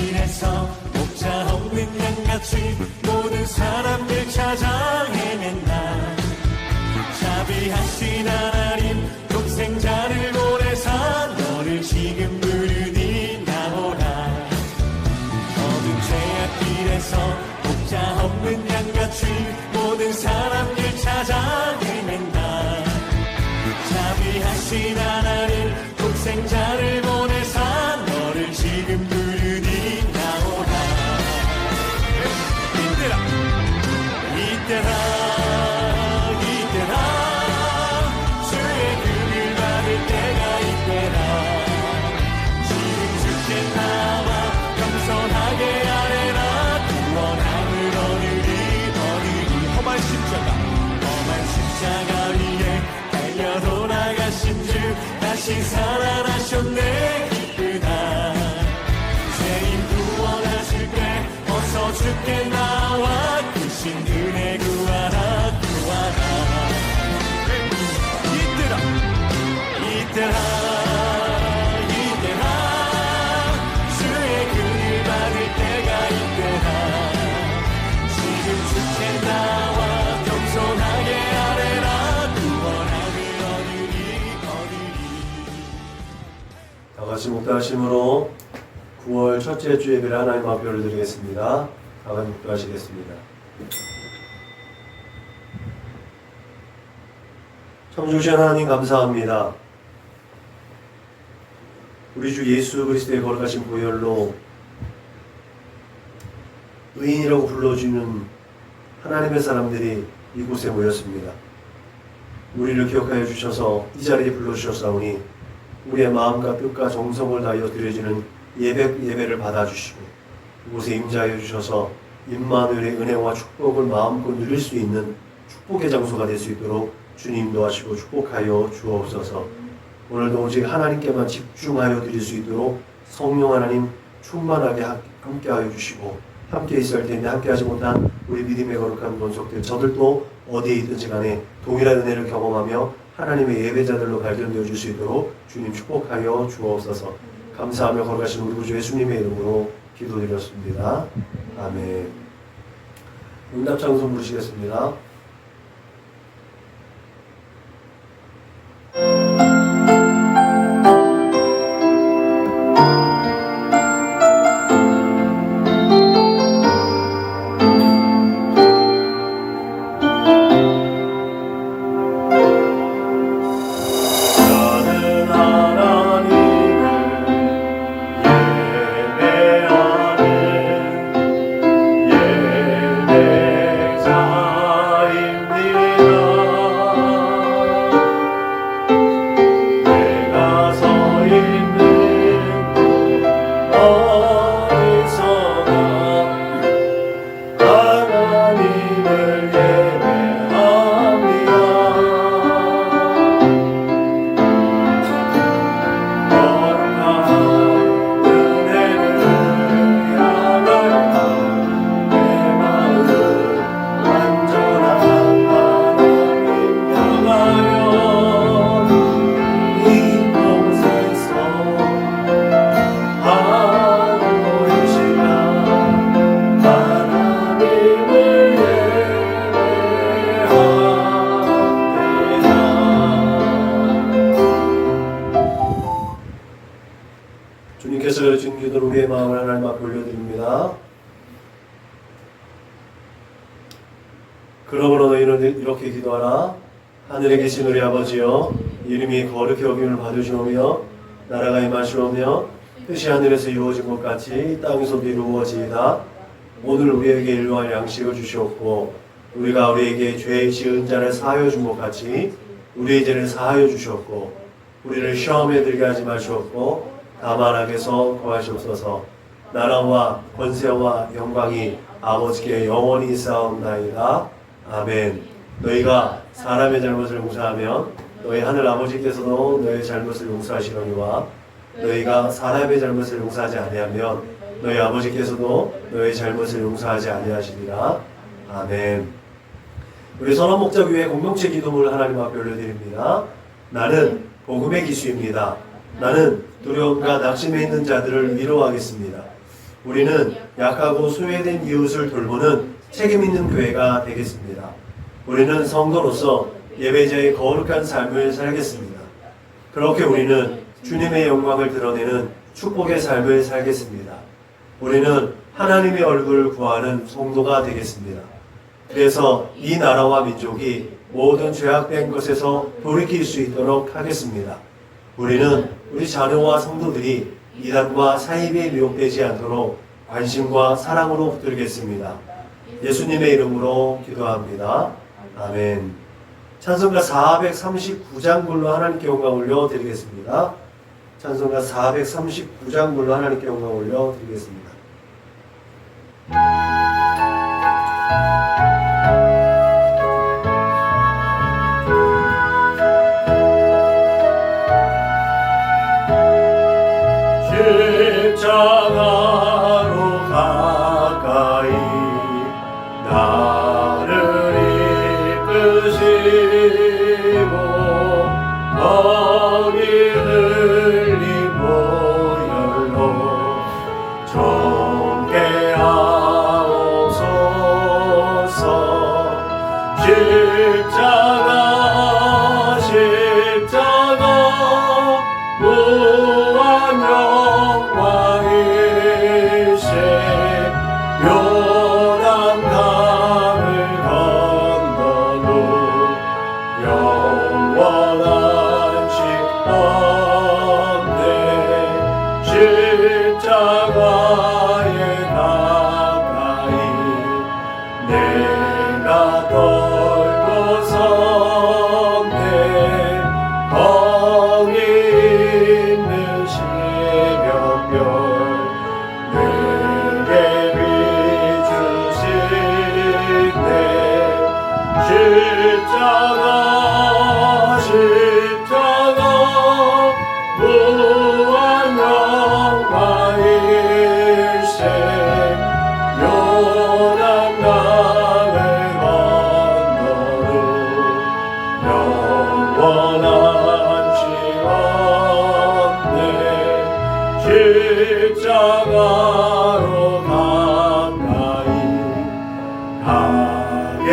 길에서 목자 없는 양같이 모든 사람들 찾아 헤맨다. 자비하신 하나님 독생자를 보내사 너를 지금 부르니 나오라. 어두운 죄악 길에서 목자 없는 양같이 모든 사람들 찾아 헤맨다. 자비하신 하나님 독생자를 보내사 너를 지금 부르니 나오라. 이때라 주의 긍휼 받을 때가 이때라. 지금 주께 나와 겸손하게 아뢰라. 구원함을 얻으리 험한 십자가 위에 달려 돌아가신 주 다시 살아나셨네. 기쁘다. 죄인 구원하실 때 어서 주께 나와 크신 은혜 구하라. 이때라 주의 긍휼 받을 때가 이때라. 지금 주께 나와 겸손하게 아뢰라. 구원함을 얻으리. 다 같이 묵도하심으로 9월 첫째 주 예배를 하나님 앞에 올려드리겠습니다. 다 같이 묵도하시겠습니다. 참 좋으신 하나님 감사합니다. 우리 주 예수 그리스도의 거룩하신 보혈로 의인이라고 불러주는 하나님의 사람들이 이곳에 모였습니다. 우리를 기억하여 주셔서 이 자리에 불러주셨사오니 우리의 마음과 뜻과 정성을 다하여 드려지는 예배를 받아주시고 이곳에 임재하여 주셔서 임마누엘의 은혜와 축복을 마음껏 누릴 수 있는 축복의 장소가 될 수 있도록 주님 도와주시고 축복하여 주옵소서. 오늘도 오직 하나님께만 집중하여 드릴 수 있도록 성령 하나님 충만하게 함께하여 주시고 함께 있을 텐데 함께하지 못한 우리 믿음의 거룩한 본속들 저들도 어디에 있든지 간에 동일한 은혜를 경험하며 하나님의 예배자들로 발견되어 줄 수 있도록 주님 축복하여 주옵소서. 감사하며 거룩하신 우리 구주 예수님의 이름으로 기도드렸습니다. 아멘. 응답 찬송 부르시겠습니다. 주님께서 주신 기도로 우리의 마음을 하나님 앞에 올려드립니다. 그러므로 너희는 이렇게 기도하라. 하늘에 계신 우리 아버지여, 이름이 거룩히 여김을 받으시오며 나라가 임하시오며 뜻이 하늘에서 이루어진 것 같이 땅에서도 이루어지이다. 오늘 우리에게 일용할 양식을 주시옵고 우리가 우리에게 죄 지은 자를 사하여 준 것 같이 우리의 죄를 사하여 주시옵고 우리를 시험에 들게 하지 마시옵고 다만 악에서 구하시옵소서. 나라와 권세와 영광이 아버지께 영원히 있사옵나이다. 아멘. 너희가 사람의 잘못을 용서하면 너희 하늘 아버지께서도 너희 잘못을 용서하시려니와 너희가 사람의 잘못을 용서하지 아니하면 너희 아버지께서도 너희 잘못을 용서하지 아니하시리라. 아멘. 우리 선원 목자교회 공동체 기도문을 하나님 앞에 올려드립니다. 나는 복음의 기수입니다. 나는 두려움과 낙심에 있는 자들을 위로하겠습니다. 우리는 약하고 소외된 이웃을 돌보는 책임 있는 교회가 되겠습니다. 우리는 성도로서 예배자의 거룩한 삶을 살겠습니다. 그렇게 우리는 주님의 영광을 드러내는 축복의 삶을 살겠습니다. 우리는 하나님의 얼굴을 구하는 성도가 되겠습니다. 그래서 이 나라와 민족이 모든 죄악된 것에서 돌이킬 수 있도록 하겠습니다. 우리는 우리 자녀와 성도들이 이단과 사이비에 미혹되지 않도록 관심과 사랑으로 붙들겠습니다. 예수님의 이름으로 기도합니다. 아멘. 찬송가 439장 불로 하나님께 영광 올려드리겠습니다. 찬송가 439장 불로 하나님께 영광 올려드리겠습니다. 십자가로 가까이 나를 이끄시고 거기 흘린 보혈로 정케하옵소서. 십자가 무한 영광이세. 요단강을 건너도 영원한 식원대. 십자가에 가까이 내가 떨고 섰네. 거기 있는 새벽별 내게 비추시네. 십자가 무한 영광일세. 요단강을 건너도 영원한 시원대. 십자가로 가까이 가게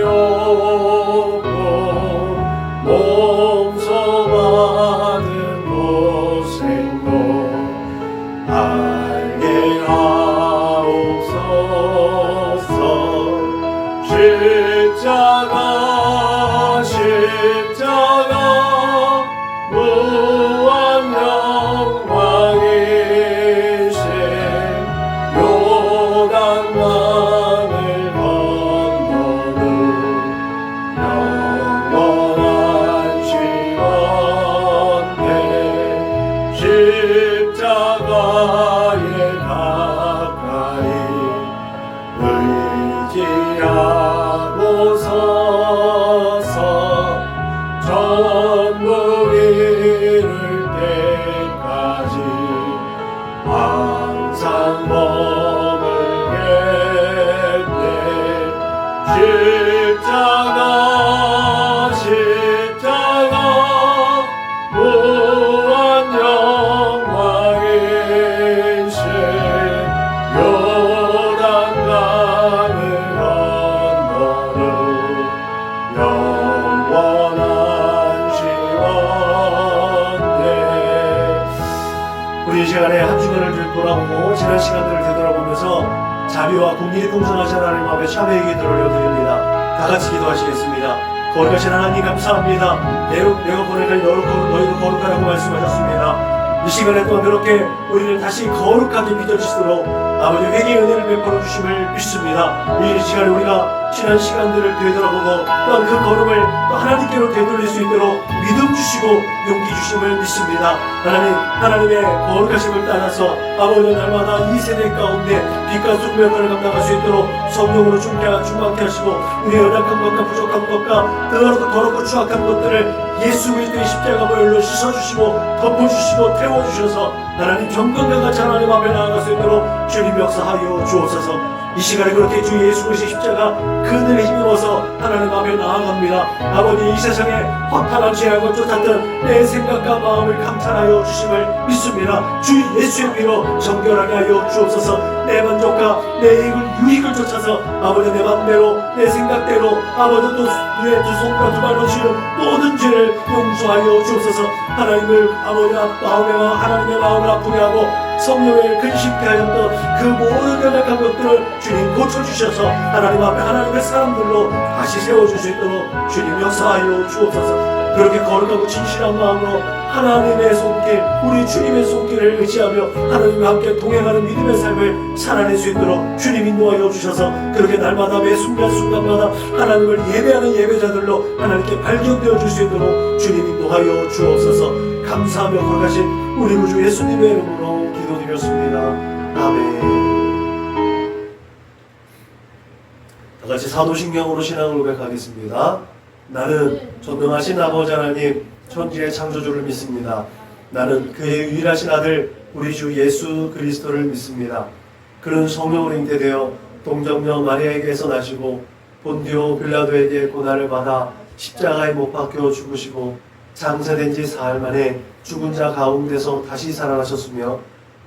하시옵고 몸소 받은 고생도 알게 하옵소서. 십자가 무한 영광이세. 요단강을 건너도 영원한 시원대. 십자가에 가까이 의지하고 서서 전부 이룰 때까지 항상 머물겠네. 십자가 무한 영광일세. 요단강을 건너도 영원한 시원대. 우리 이 시간에 한 주간을 돌아보고 지난 시간들을 되돌아보면서 자비와 공의에 풍성하신 하나님 앞에 참회의 기도를 올려드립니다. 다 같이 기도하시겠습니다. 거룩하신 하나님 감사합니다. 내가 보내는 너희도 거룩하라고 말씀하셨습니다. 이 시간에 또 그렇게 우리를 다시 거룩하게 믿어주시도록 아버지 회개의 은혜를 베풀어 주심을 믿습니다. 이 시간에 우리가 지난 시간들을 되돌아보고 또한 그 걸음을 또 하나님께로 되돌릴 수 있도록 믿음 주시고 용기 주심을 믿습니다. 하나님의 거룩하심을 따라서 아버지 날마다 이 세대 가운데 빛과 숙명을 감당할 수 있도록 성령으로 충만케 하시고 우리의 연약한 것과 부족한 것과 더럽고 더럽고 추악한 것들을 예수 그리스도의 십자가 보혈로 씻어주시고 덮어주시고 태워주셔서 하나님 정건과 같이 하나님 앞에 나아갈 수 있도록 주님 역사하여 주옵소서. 이 시간에 그렇게 주 예수 그리스도의 십자가 그늘에 힘입어서 하나님 앞에 나아갑니다. 아버지, 이 세상에 허탄한 죄악을 쫓았던 내 생각과 마음을 감찰하여 주심을 믿습니다. 주 예수의 피로 정결하게 하여 주옵소서. 내 만족과 내 유익을 쫓아서 아버지 내 맘대로 내 생각대로 아버지 또 내 두 손과 두 발로 지은 모든 죄를 용서하여 주옵소서. 하나님을 아버지 하나님의 마음을 아프게 하고 성령을 근심케 하였던 그 모든 연약한 것들을 주님 고쳐주셔서 하나님 앞에 하나님의 사람들로 다시 세워줄 수 있도록 주님 역사하여 주옵소서. 그렇게 거룩하고 진실한 마음으로 하나님의 손길, 우리 주님의 손길을 의지하며 하나님과 함께 동행하는 믿음의 삶을 살아낼 수 있도록 주님 인도하여 주셔서 그렇게 날마다 매 순간순간마다 하나님을 예배하는 예배자들로 하나님께 발견되어 줄 수 있도록 주님 인도하여 주옵소서. 감사하며 거룩하신 우리 구주 예수님의 이름으로 기도드렸습니다. 아멘. 다같이 사도신경으로 신앙을 고백하겠습니다. 나는 전능하신 아버지 하나님 천지의 창조주를 믿습니다. 나는 그의 유일하신 아들 우리 주 예수 그리스도를 믿습니다. 그는 성령으로 잉태되어 동정녀 마리아에게서 나시고 본디오 빌라도에게 고난을 받아 십자가에 못 박혀 죽으시고 장사된 지 사흘 만에 죽은 자 가운데서 다시 살아나셨으며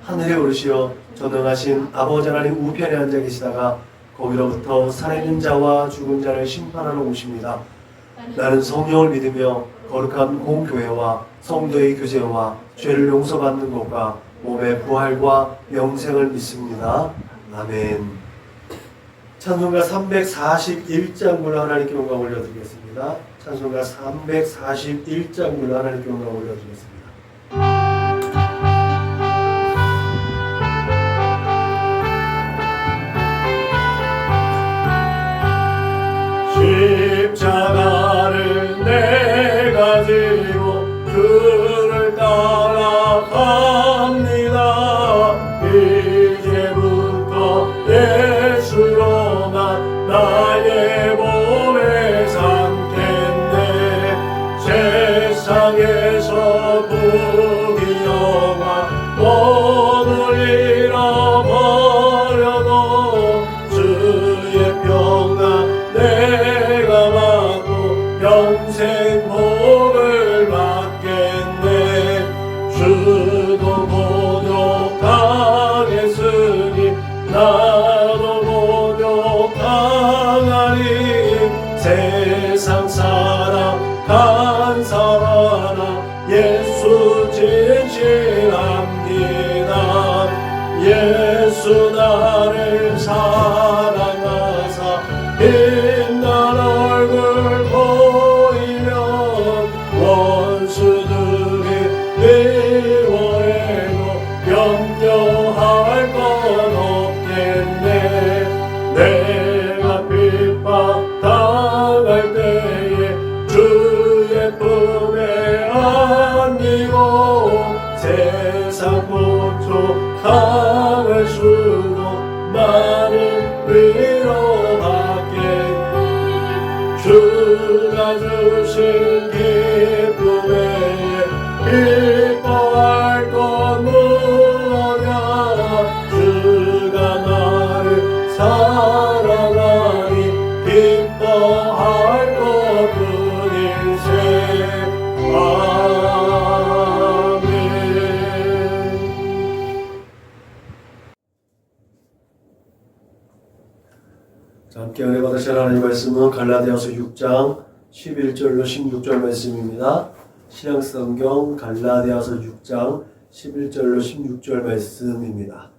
하늘에 오르시어 전능하신 아버지 하나님 우편에 앉아 계시다가 거기로부터 살아있는 자와 죽은 자를 심판하러 오십니다. 나는 성령을 믿으며 거룩한 공교회와 성도의 교제와 죄를 용서받는 것과 몸의 부활과 영생을 믿습니다. 아멘. 찬송가 341장 불러 하나님께 영광 올려드리겠습니다. 찬송가 341장 불러 하나님께 영광 올려드리겠습니다. 십자가를 내가 지고 주를 따라갑니다. 이제부터 예수로만 나의 몸에 삼겠네. 세상에서 부귀영화 모두 잃어버려도 주의 평강 내가 받고 영생 복을 받겠네. 주도 곤욕당했으니 나도 곤욕당하리. 세상 사람 간사하나 예수 진실합니다. 예수 나를 사랑하사 빛난 얼굴 보이면 원수들이 미워해도 염려할 건 없겠네. 내가 핍박당할 때에 주의 품에 안기고 세상 고초 당할 수도 많은 위로받겠네. 주가 주신 기쁨에 기뻐할 건 무엇냐. 주가 나를 사랑하니 기뻐할 것뿐일세. 아멘. 자, 함께 은혜 받으실 하나님 말씀은 갈라디아서 6장 11절로 16절 말씀입니다. 신약성경 갈라디아서 6장 11절로 16절 말씀입니다.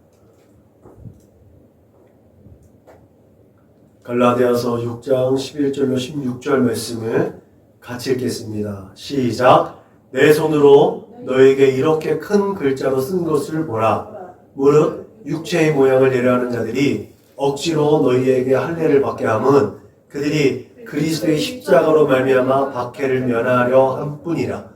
갈라디아서 6장 11절로 16절 말씀을 같이 읽겠습니다. 시작. 내 손으로 너에게 이렇게 큰 글자로 쓴 것을 보라. 무릇 육체의 모양을 내려하는 자들이 억지로 너희에게 할례를 받게 함은 그들이 그리스도의 십자가로 말미암아 박해를 면하려 함뿐이라.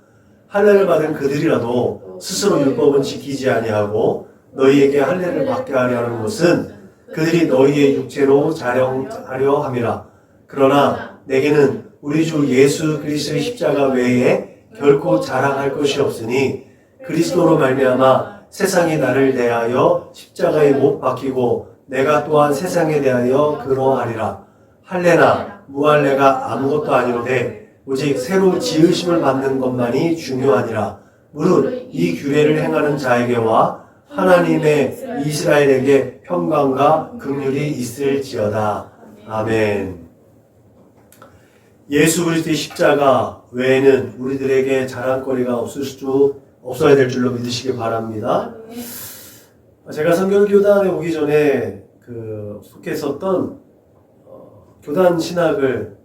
할례를 받은 그들이라도 스스로 율법은 지키지 아니하고 너희에게 할례를 받게 하려 하는 것은 그들이 너희의 육체로 자령하려 함이라. 그러나 내게는 우리 주 예수 그리스도의 십자가 외에 결코 자랑할 것이 없으니 그리스도로 말미암아 세상이 나를 대하여 십자가에 못 박히고 내가 또한 세상에 대하여 그러하리라. 할례나 무할례가 아무것도 아니로되 오직 새로 지으심을 받는 것만이 중요하니라. 무릇 이 규례를 행하는 자에게와 하나님의 이스라엘에게 평강과 긍휼이 있을지어다. 아멘. 예수 그리스도의 십자가 외에는 우리들에게 자랑거리가 없어야 될 줄로 믿으시기 바랍니다. 제가 선결교단에 오기 전에 속했었던 교단 신학을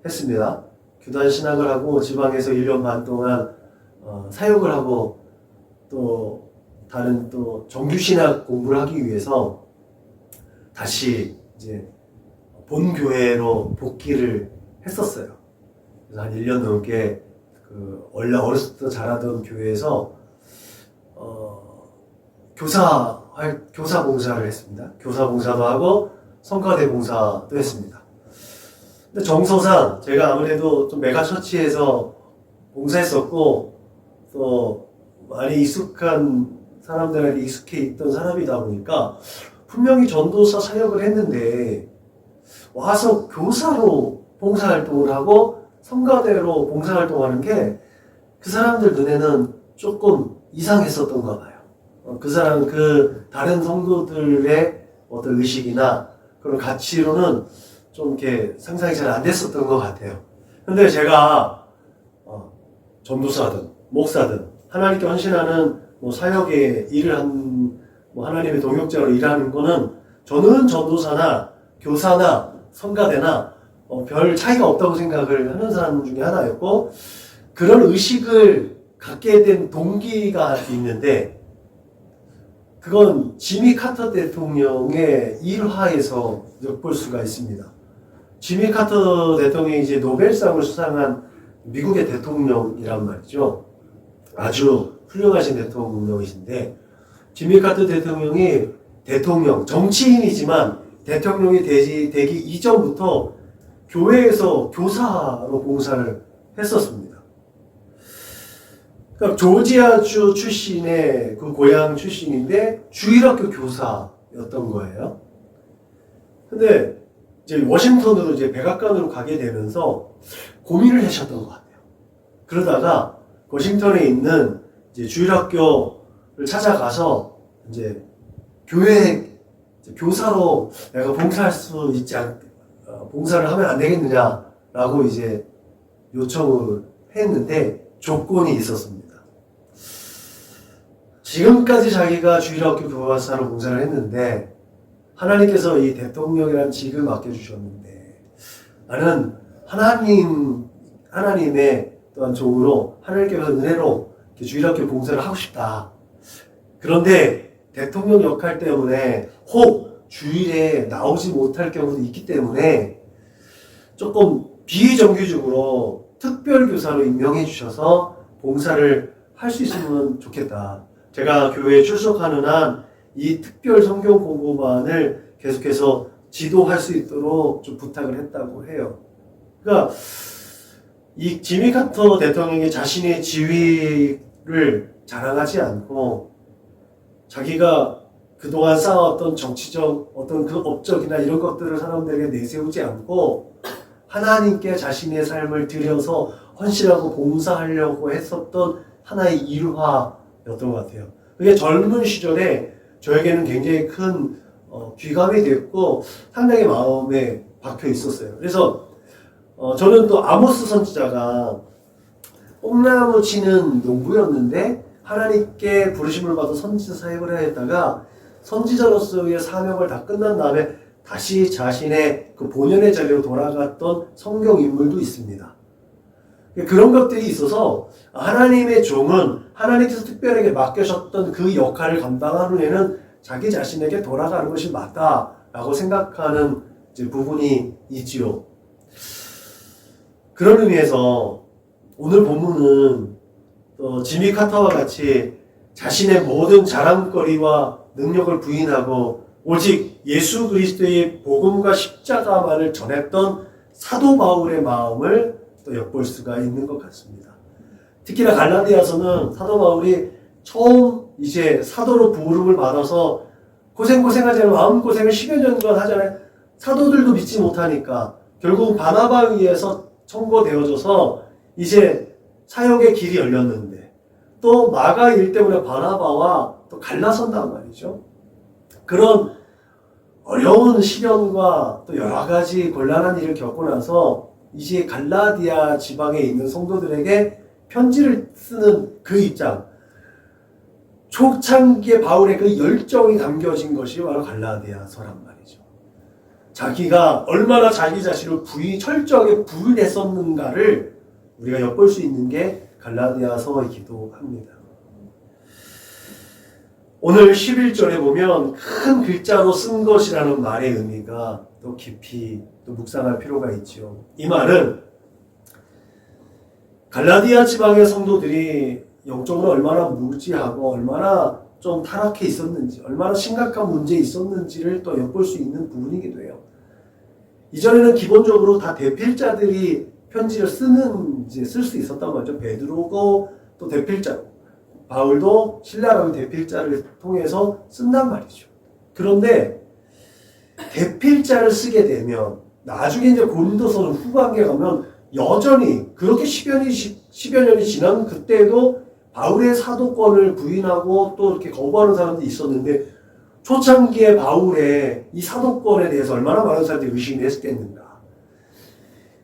했습니다. 교단 신학을 하고 지방에서 1년 반 동안 사역을 하고 또 다른 또 정규 신학 공부를 하기 위해서 다시 이제 본 교회로 복귀를 했었어요. 그래서 한 1년 넘게 원래 어렸을 때 자라던 교회에서 교사 봉사를 했습니다. 교사 봉사도 하고 성가대 봉사도 했습니다. 근데 정서상 제가 아무래도 좀 메가처치에서 봉사했었고 또 많이 익숙한 사람들에게 익숙해 있던 사람이다 보니까 분명히 전도사 사역을 했는데 와서 교사로 봉사활동을 하고 성가대로 봉사활동하는 게 그 사람들 눈에는 조금 이상했었던가 봐요. 그 다른 성도들의 어떤 의식이나 그런 가치로는 좀 이렇게 상상이 잘 안 됐었던 것 같아요. 근데 제가 전도사든 목사든 하나님께 헌신하는 사역의 일을 하나님의 동역자로 일하는 거는 저는 전도사나 교사나 성가대나 별 차이가 없다고 생각을 하는 사람 중에 하나였고, 그런 의식을 갖게 된 동기가 있는데 그건 지미 카터 대통령의 일화에서 엿볼 수가 있습니다. 지미 카터 대통령이 이제 노벨상을 수상한 미국의 대통령이란 말이죠. 아주 훌륭하신 대통령이신데, 지미 카터 대통령이 정치인이지만 대통령이 되기 이전부터 교회에서 교사로 봉사를 했었습니다. 그러니까 조지아주 출신의 그 고향 출신인데 주일학교 교사였던 거예요. 근데 이제 워싱턴으로 이제 백악관으로 가게 되면서 고민을 하셨던 것 같아요. 그러다가 워싱턴에 있는 이제 주일학교를 찾아가서 이제 교회 교사로 내가 봉사를 하면 안 되겠느냐라고 이제 요청을 했는데 조건이 있었습니다. 지금까지 자기가 주일학교 교사로 봉사를 했는데 하나님께서 이 대통령이라는 직을 맡겨주셨는데 나는 하나님의 또한 종으로 하나님께서 은혜로 주일학교 봉사를 하고 싶다. 그런데 대통령 역할 때문에 혹 주일에 나오지 못할 경우도 있기 때문에 조금 비정규직으로 특별교사로 임명해 주셔서 봉사를 할 수 있으면 좋겠다. 제가 교회에 출석하는 한 이 특별 성경 공부반을 계속해서 지도할 수 있도록 좀 부탁을 했다고 해요. 그러니까 이 지미 카터 대통령이 자신의 지위를 자랑하지 않고 자기가 그동안 쌓아왔던 정치적 어떤 그 업적이나 이런 것들을 사람들에게 내세우지 않고 하나님께 자신의 삶을 들여서 헌신하고 봉사하려고 했었던 하나의 일화였던 것 같아요. 그게 젊은 시절에 저에게는 굉장히 큰 귀감이 됐고 상당히 마음에 박혀 있었어요. 그래서 저는 또 아모스 선지자가 뽕나무 치는 농부였는데 하나님께 부르심을 받아 선지자 사역을 해야 했다가 선지자로서의 사명을 다 끝난 다음에 다시 자신의 그 본연의 자리로 돌아갔던 성경 인물도 있습니다. 그런 것들이 있어서 하나님의 종은 하나님께서 특별하게 맡겨셨던 그 역할을 감당하는 애는 자기 자신에게 돌아가는 것이 맞다라고 생각하는 이제 부분이 있지요. 그런 의미에서 오늘 본문은 지미 카터와 같이 자신의 모든 자랑거리와 능력을 부인하고 오직 예수 그리스도의 복음과 십자가만을 전했던 사도 바울의 마음을 또 엿볼 수가 있는 것 같습니다. 특히나 갈라디아서는 사도 바울이 처음 이제 사도로 부름을 받아서 고생하잖아요. 마음고생을 10여 년간 하잖아요. 사도들도 믿지 못하니까 결국 바나바에 의해서 청거되어져서 이제 사역의 길이 열렸는데 또 마가 일 때문에 바나바와 또 갈라선단 말이죠. 그런 어려운 시련과 또 여러 가지 곤란한 일을 겪고 나서 이제 갈라디아 지방에 있는 성도들에게 편지를 쓰는 그 입장, 초창기에 바울의 그 열정이 담겨진 것이 바로 갈라디아서란 말이죠. 자기가 얼마나 자기 자신을 철저하게 부인했었는가를 우리가 엿볼 수 있는 게 갈라디아서이기도 합니다. 오늘 11절에 보면 큰 글자로 쓴 것이라는 말의 의미가 또 깊이 또 묵상할 필요가 있죠. 이 말은 갈라디아 지방의 성도들이 영적으로 얼마나 무지하고 얼마나 좀 타락해 있었는지, 얼마나 심각한 문제에 있었는지를 또 엿볼 수 있는 부분이기도 해요. 이전에는 기본적으로 다 대필자들이 편지를 쓸 수 있었단 말이죠. 베드로고 또 대필자고, 바울도 신라라는 대필자를 통해서 쓴단 말이죠. 그런데 대필자를 쓰게 되면 나중에 이제 고린도서는 후반기에 가면 여전히 그렇게 10여 년이 지난 그때도 바울의 사도권을 부인하고 또 이렇게 거부하는 사람들이 있었는데 초창기에 바울의 이 사도권에 대해서 얼마나 많은 사람들이 의심을 했겠는가.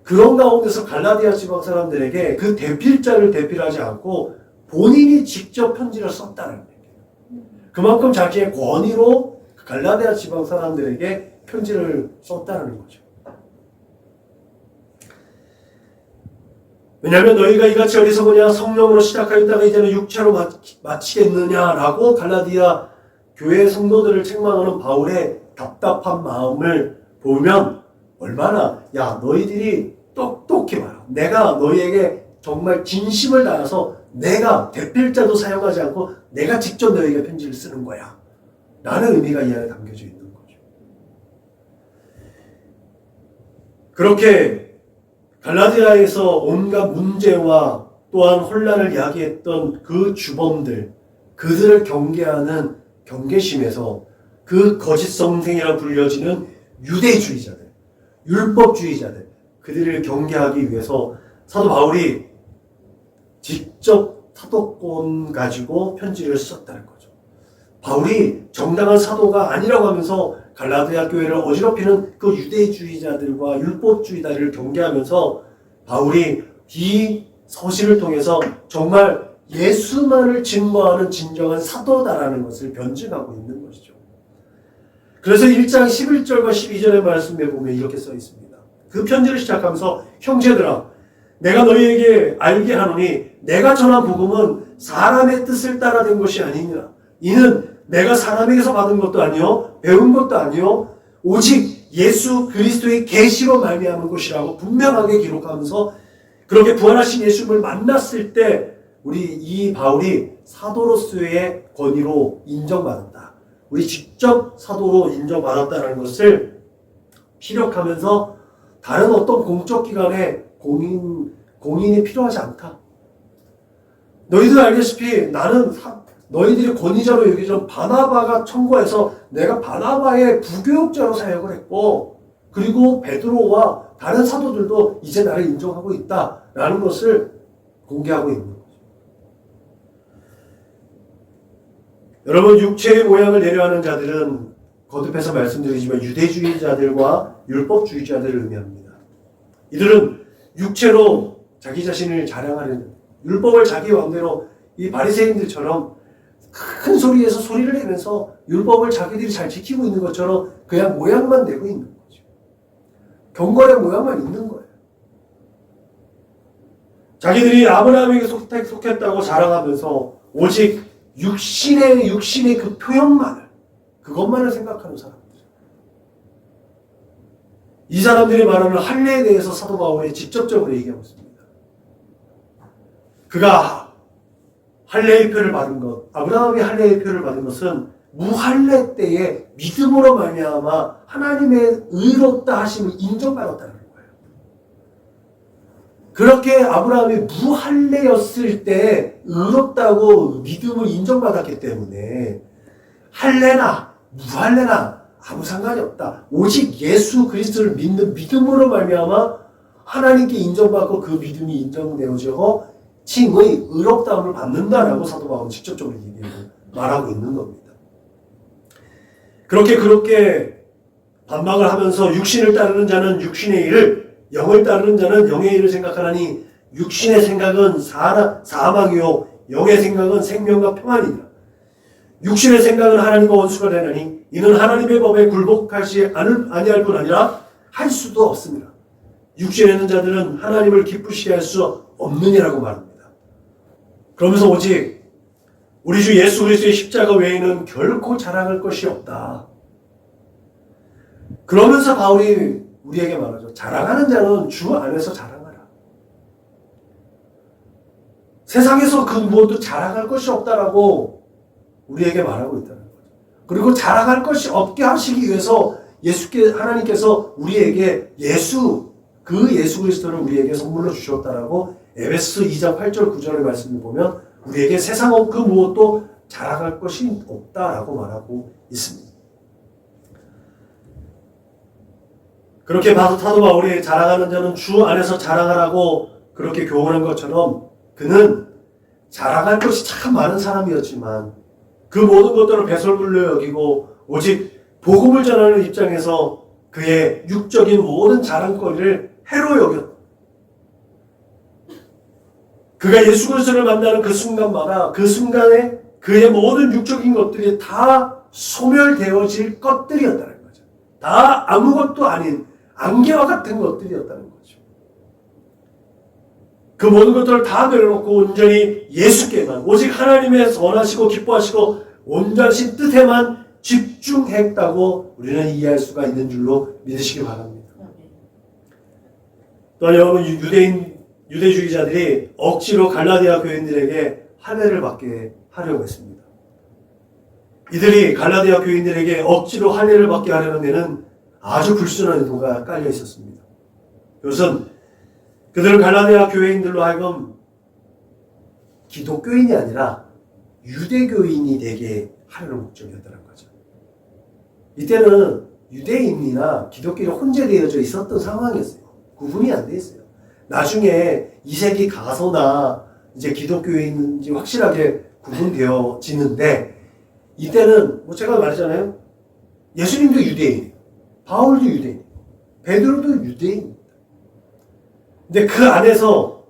그런 가운데서 갈라디아 지방 사람들에게 그 대필자를 대필하지 않고 본인이 직접 편지를 썼다는 얘기예요. 그만큼 자기의 권위로 갈라디아 지방 사람들에게 편지를 썼다는 거죠. 왜냐하면 너희가 이같이 어리석으냐, 성령으로 시작하였다가 이제는 육체로 마치겠느냐라고 갈라디아 교회 성도들을 책망하는 바울의 답답한 마음을 보면 얼마나, 야, 너희들이 똑똑히 말아. 내가 너희에게 정말 진심을 다해서 내가 대필자도 사용하지 않고 내가 직접 너희에게 편지를 쓰는 거야 라는 의미가 이 안에 담겨져 있는 거죠. 그렇게 갈라디아에서 온갖 문제와 또한 혼란을 야기했던 그 주범들, 그들을 경계하는 경계심에서 그 거짓 성생이라 불려지는 유대주의자들, 율법주의자들, 그들을 경계하기 위해서 사도 바울이 직접 사도권 가지고 편지를 썼다는 거죠. 바울이 정당한 사도가 아니라고 하면서 갈라디아 교회를 어지럽히는 그 유대주의자들과 율법주의자들을 경계하면서 바울이 이 서신을 통해서 정말 예수만을 증거하는 진정한 사도다라는 것을 변증하고 있는 것이죠. 그래서 1장 11절과 12절의 말씀에 보면 이렇게 써 있습니다. 그 편지를 시작하면서 형제들아, 내가 너희에게 알게 하노니 내가 전한 복음은 사람의 뜻을 따라 된 것이 아니니라. 이는 내가 사람에게서 받은 것도 아니요 배운 것도 아니요 오직 예수 그리스도의 계시로 말미암은 것이라고 분명하게 기록하면서 그렇게 부활하신 예수님을 만났을 때 우리 이 바울이 사도로서의 권위로 인정받았다. 우리 직접 사도로 인정받았다는 것을 피력하면서 다른 어떤 공적 기관에 공인이 필요하지 않다. 너희들 알다시피 나는 너희들이 권위자로 여기던 바나바가 청구해서 내가 바나바의 부교육자로 사역을 했고 그리고 베드로와 다른 사도들도 이제 나를 인정하고 있다라는 것을 공개하고 있는 거죠. 여러분, 육체의 모양을 내려하는 자들은 거듭해서 말씀드리지만 유대주의자들과 율법주의자들을 의미합니다. 이들은 육체로 자기 자신을 자랑하는, 율법을 자기 마음대로 이 바리새인들처럼 큰 소리에서 소리를 내면서 율법을 자기들이 잘 지키고 있는 것처럼 그냥 모양만 내고 있는 거죠. 경건의 모양만 있는 거예요. 자기들이 아브라함에게 속했다고 자랑하면서 오직 육신의 그 표현만을, 그것만을 생각하는 사람들. 이 사람들이 말하는 할례에 대해서 사도 바울이 직접적으로 얘기하고 있습니다. 그가 할례의 표를 받은 것, 아브라함이 할례의 표를 받은 것은 무할례 때에 믿음으로 말미암아 하나님의 의롭다 하심을 인정받았다는 거예요. 그렇게 아브라함이 무할례였을 때 의롭다고 믿음을 인정받았기 때문에 할례나 무할래나 아무 상관이 없다. 오직 예수 그리스도를 믿는 믿음으로 말미암아 하나님께 인정받고 그 믿음이 인정되어져 칭의 의롭다함을 받는다라고 사도 바울은 직접적으로 얘기하고 말하고 있는 겁니다. 그렇게 반박을 하면서 육신을 따르는 자는 육신의 일을, 영을 따르는 자는 영의 일을 생각하나니 육신의 생각은 사망이요 영의 생각은 생명과 평안이니라. 육신의 생각은 하나님과 원수가 되나니 이는 하나님의 법에 굴복하지 아니할 뿐 아니라 할 수도 없습니다. 육신에 있는 자들은 하나님을 기쁘시게 할 수 없느니라고 말합니다. 그러면서 오직 우리 주 예수 그리스도의 십자가 외에는 결코 자랑할 것이 없다. 그러면서 바울이 우리에게 말하죠. 자랑하는 자는 주 안에서 자랑하라. 세상에서 그 무엇도 자랑할 것이 없다라고 우리에게 말하고 있다는 거죠. 그리고 자랑할 것이 없게 하시기 위해서 하나님께서 우리에게 그 예수 그리스도를 우리에게 선물로 주셨다라고 에베소 2장 8절 9절의 말씀을 보면 우리에게 세상 그 무엇도 자랑할 것이 없다라고 말하고 있습니다. 그렇게 사도 바울이 자랑하는 자는 주 안에서 자랑하라고 그렇게 교훈한 것처럼 그는 자랑할 것이 참 많은 사람이었지만 그 모든 것들을 배설물로 여기고 오직 복음을 전하는 입장에서 그의 육적인 모든 자랑거리를 해로 여겼다. 그가 예수 그리스도를 만나는 그 순간마다 그 순간에 그의 모든 육적인 것들이 다 소멸되어질 것들이었다는 거죠. 다 아무것도 아닌 안개와 같은 것들이었다는 거죠. 그 모든 것들을 다 내려놓고 온전히 예수께만, 오직 하나님의 선하시고 기뻐하시고 온전하신 뜻에만 집중했다고 우리는 이해할 수가 있는 줄로 믿으시기 바랍니다. 또한 여러분, 유대주의자들이 억지로 갈라디아 교인들에게 할례를 받게 하려고 했습니다. 이들이 갈라디아 교인들에게 억지로 할례를 받게 하려는 데는 아주 불순한 의도가 깔려 있었습니다. 그것은 그들은 갈라디아 교인들로 하여금 기독교인이 아니라 유대교인이 되게 하려는 목적이었다는 거죠. 이때는 유대인이나 기독교인이 혼재되어져 있었던 상황이었어요. 구분이 안 돼 있어요. 나중에 이 세기 가서나 이제 기독교인인지 확실하게 구분되어지는데 이때는 제가 말했잖아요. 예수님도 유대인, 바울도 유대인, 베드로도 유대인입니다. 근데 그 안에서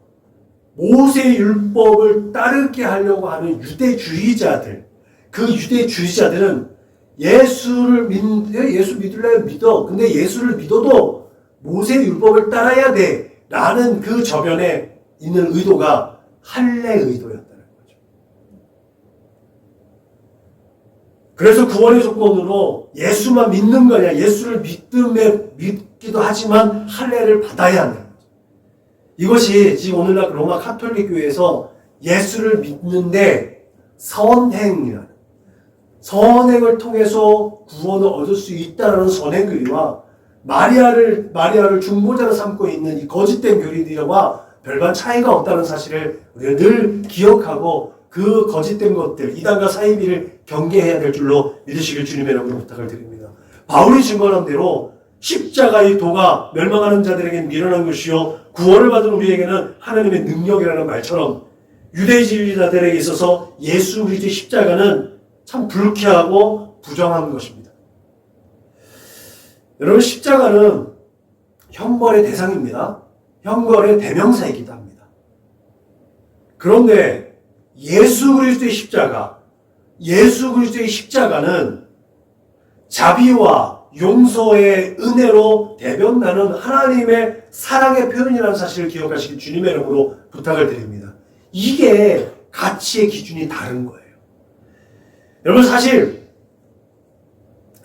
모세 율법을 따르게 하려고 하는 유대주의자들, 그 유대주의자들은 예수 믿으려면 믿어. 근데 예수를 믿어도 모세 율법을 따라야 돼. 라는 그 저변에 있는 의도가 할례 의도였다는 거죠. 그래서 구원의 조건으로 예수만 믿는 거냐, 예수를 믿기도 하지만 할례를 받아야 한다는 거죠. 이것이 지금 오늘날 로마 카톨릭 교회에서 예수를 믿는데 선행을 통해서 구원을 얻을 수 있다는 선행교리와 마리아를 중보자로 삼고 있는 이 거짓된 교리들과 별반 차이가 없다는 사실을 우리가 늘 기억하고 그 거짓된 것들, 이단과 사이비를 경계해야 될 줄로 믿으시길 주님의 이름으로 부탁을 드립니다. 바울이 증거한 대로 십자가의 도가 멸망하는 자들에게 미련한 것이요 구원을 받은 우리에게는 하나님의 능력이라는 말처럼 유대주의자들에게 있어서 예수 그리스도의 십자가는 참 불쾌하고 부정한 것입니다. 여러분, 십자가는 형벌의 대상입니다. 형벌의 대명사이기도 합니다. 그런데 예수 그리스도의 십자가는 자비와 용서의 은혜로 대변나는 하나님의 사랑의 표현이라는 사실을 기억하시길 주님의 이름으로 부탁을 드립니다. 이게 가치의 기준이 다른 거예요. 여러분, 사실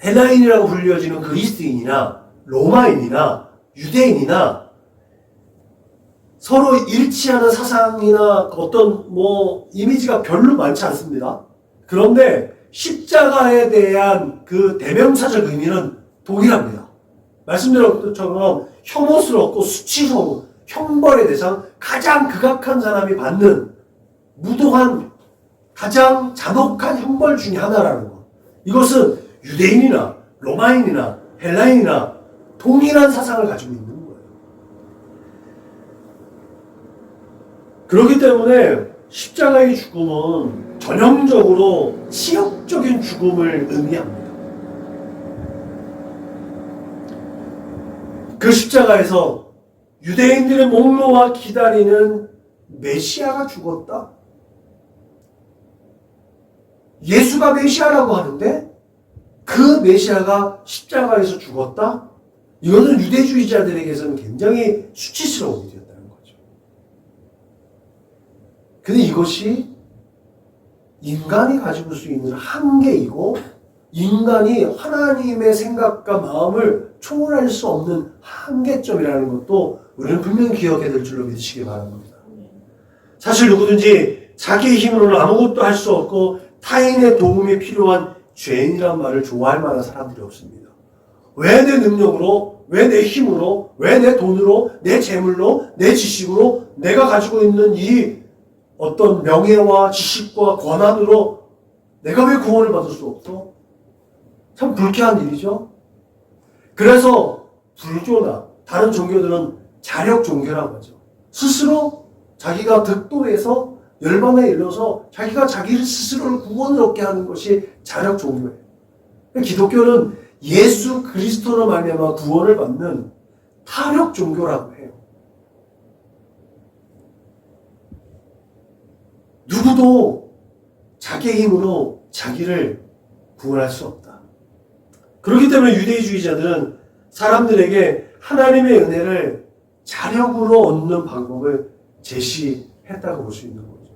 헬라인이라고 불려지는 그리스도인이나 로마인이나 유대인이나 서로 일치하는 사상이나 어떤 이미지가 별로 많지 않습니다. 그런데 십자가에 대한 그 대명사적 의미는 동일합니다. 말씀드린 것처럼 혐오스럽고 수치스러운 형벌의 대상, 가장 극악한 사람이 받는 무도한 가장 잔혹한 형벌 중에 하나라는 것. 이것은 유대인이나 로마인이나 헬라인이나 동일한 사상을 가지고 있는 거예요. 그렇기 때문에 십자가의 죽음은 전형적으로 치욕적인 죽음을 의미합니다. 그 십자가에서 유대인들의 목 놓아 기다리는 메시아가 죽었다. 예수가 메시아라고 하는데 그 메시아가 십자가에서 죽었다? 이거는 유대주의자들에게서는 굉장히 수치스러운 일이었다는 거죠. 근데 이것이 인간이 가지고 수 있는 한계이고 인간이 하나님의 생각과 마음을 초월할 수 없는 한계점이라는 것도 우리는 분명히 기억해야 될 줄로 믿으시기 바랍니다. 사실 누구든지 자기의 힘으로는 아무것도 할 수 없고 타인의 도움이 필요한 죄인이란 말을 좋아할 만한 사람들이 없습니다. 왜 내 능력으로, 왜 내 힘으로, 왜 내 돈으로, 내 재물로, 내 지식으로 내가 가지고 있는 이 어떤 명예와 지식과 권한으로 내가 왜 구원을 받을 수 없어? 참 불쾌한 일이죠. 그래서 불교나 다른 종교들은 자력 종교라고 하죠. 스스로 자기가 득도해서 열반에 일러서 자기가 자기를 스스로를 구원을 얻게 하는 것이 자력 종교예요. 기독교는 예수 그리스도로 말미암아 구원을 받는 타력 종교라고 해요. 누구도 자기의 힘으로 자기를 구원할 수 없다. 그렇기 때문에 유대주의자들은 사람들에게 하나님의 은혜를 자력으로 얻는 방법을 제시했다고 볼 수 있는 거죠.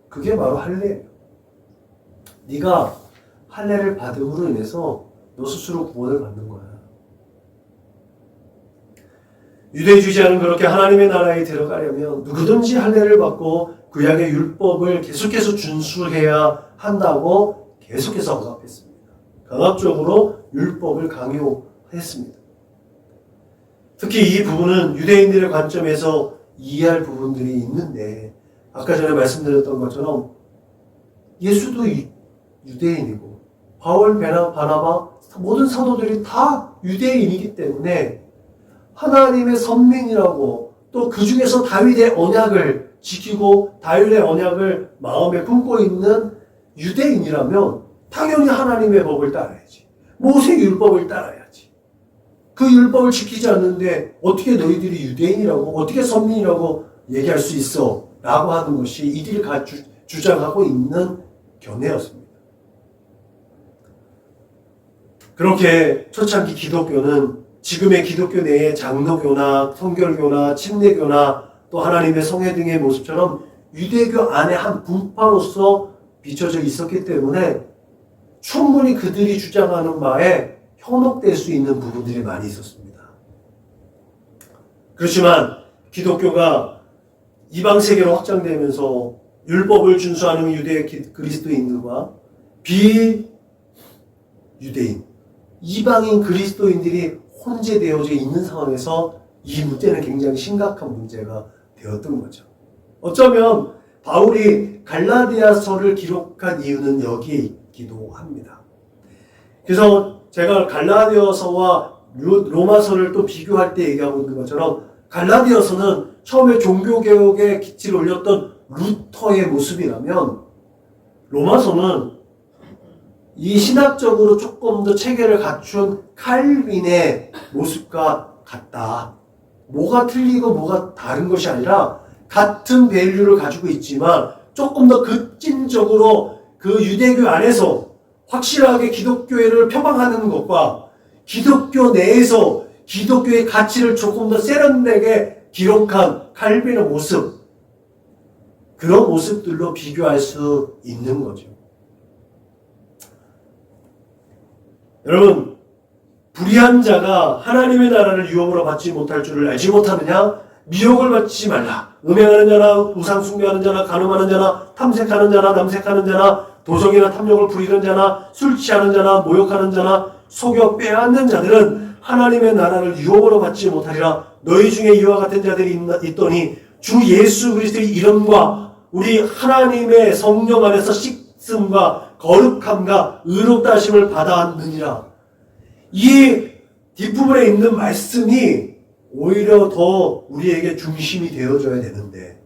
그게 바로 할례예요. 네가 할례를 받음으로 인해서 너 스스로 구원을 받는 거야. 유대주의자는 그렇게 하나님의 나라에 들어가려면 누구든지 할례를 받고 구약의 율법을 계속해서 준수해야 한다고 계속해서 언급했습니다. 강압적으로 율법을 강요했습니다. 특히 이 부분은 유대인들의 관점에서 이해할 부분들이 있는데 아까 전에 말씀드렸던 것처럼 예수도 유대인이고 바울, 바나바 모든 사도들이 다 유대인이기 때문에 하나님의 선민이라고 또 그 중에서 다윗의 언약을 지키고 다윗의 언약을 마음에 품고 있는 유대인이라면 당연히 하나님의 법을 따라야지. 모세의 율법을 따라야지. 그 율법을 지키지 않는데 어떻게 너희들이 유대인이라고 어떻게 선민이라고 얘기할 수 있어? 라고 하는 것이 이들이 주장하고 있는 견해였습니다. 그렇게 초창기 기독교는 지금의 기독교 내에 장로교나 성결교나 침례교나 또 하나님의 성회 등의 모습처럼 유대교 안에 한 분파로서 비춰져 있었기 때문에 충분히 그들이 주장하는 바에 현혹될 수 있는 부분들이 많이 있었습니다. 그렇지만 기독교가 이방 세계로 확장되면서 율법을 준수하는 유대 그리스도인들과 비유대인, 이방인 그리스도인들이 혼재되어져 있는 상황에서 이 문제는 굉장히 심각한 문제가 되었던 거죠. 어쩌면 바울이 갈라디아서를 기록한 이유는 여기에 있기도 합니다. 그래서 제가 갈라디아서와 로마서를 또 비교할 때 얘기하고 있는 것처럼 갈라디아서는 처음에 종교개혁에 기치를 올렸던 루터의 모습이라면 로마서는 이 신학적으로 조금 더 체계를 갖춘 칼빈의 모습과 같다. 뭐가 틀리고 뭐가 다른 것이 아니라 같은 밸류를 가지고 있지만 조금 더 급진적으로 그 유대교 안에서 확실하게 기독교를 표방하는 것과 기독교 내에서 기독교의 가치를 조금 더 세련되게 기록한 칼빈의 모습, 그런 모습들로 비교할 수 있는 거죠. 여러분, 불의한 자가 하나님의 나라를 유업으로 받지 못할 줄을 알지 못하느냐? 미혹을 받지 말라. 음행하는 자나 우상 숭배하는 자나 간음하는 자나 탐색하는 자나 남색하는 자나 도적이나 탐욕을 부리는 자나 술 취하는 자나 모욕하는 자나 속여 빼앗는 자들은 하나님의 나라를 유업으로 받지 못하리라. 너희 중에 이와 같은 자들이 있더니 주 예수 그리스도의 이름과 우리 하나님의 성령 안에서 말씀과 거룩함과 의롭다 하심을 받았느니라. 이 뒷부분에 있는 말씀이 오히려 더 우리에게 중심이 되어줘야 되는데,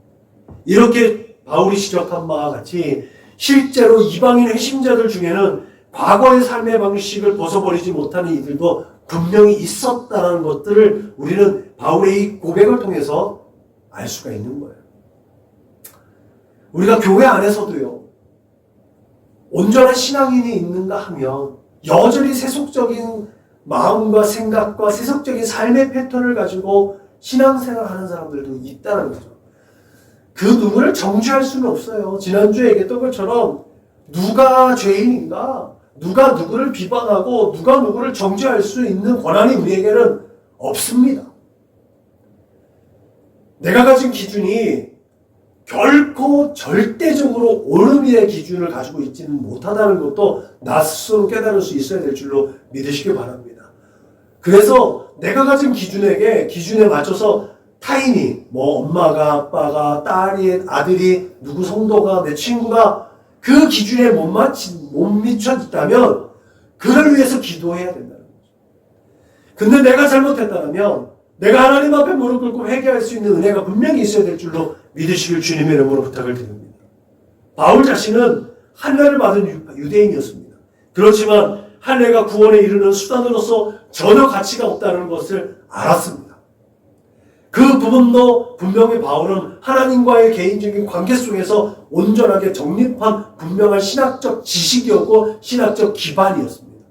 이렇게 바울이 지적한 바와 같이 실제로 이방인 회심자들 중에는 과거의 삶의 방식을 벗어버리지 못하는 이들도 분명히 있었다는 것들을 우리는 바울의 이 고백을 통해서 알 수가 있는 거예요. 우리가 교회 안에서도요, 온전한 신앙인이 있는가 하면 여전히 세속적인 마음과 생각과 세속적인 삶의 패턴을 가지고 신앙생활을 하는 사람들도 있다는 거죠. 그 누구를 정죄할 수는 없어요. 지난주에 얘기했던 것처럼 누가 죄인인가, 누가 누구를 비판하고 누가 누구를 정죄할 수 있는 권한이 우리에게는 없습니다. 내가 가진 기준이 결코 절대적으로 옳음의 기준을 가지고 있지는 못하다는 것도 나 스스로 깨달을 수 있어야 될 줄로 믿으시기 바랍니다. 그래서 내가 가진 기준에 맞춰서 타인이, 엄마가, 아빠가, 딸이, 아들이, 누구 성도가, 내 친구가 그 기준에 못 미쳐있다면 그를 위해서 기도해야 된다는 거죠. 근데 내가 잘못했다면 내가 하나님 앞에 무릎 꿇고 회개할 수 있는 은혜가 분명히 있어야 될 줄로 믿으시길 주님의 이름으로 부탁을 드립니다. 바울 자신은 할례를 받은 유대인이었습니다. 그렇지만 할례가 구원에 이르는 수단으로서 전혀 가치가 없다는 것을 알았습니다. 그 부분도 분명히 바울은 하나님과의 개인적인 관계 속에서 온전하게 정립한 분명한 신학적 지식이었고 신학적 기반이었습니다.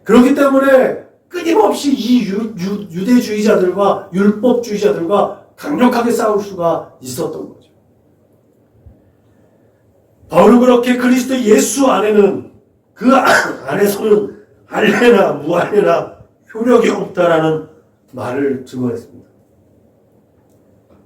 그렇기 때문에 끊임없이 이 유대주의자들과 율법주의자들과 강력하게 싸울 수가 있었던 거죠. 바울은 그렇게 그리스도 예수 안에는, 그 안에서는 할례나 무할례나 효력이 없다라는 말을 증거했습니다.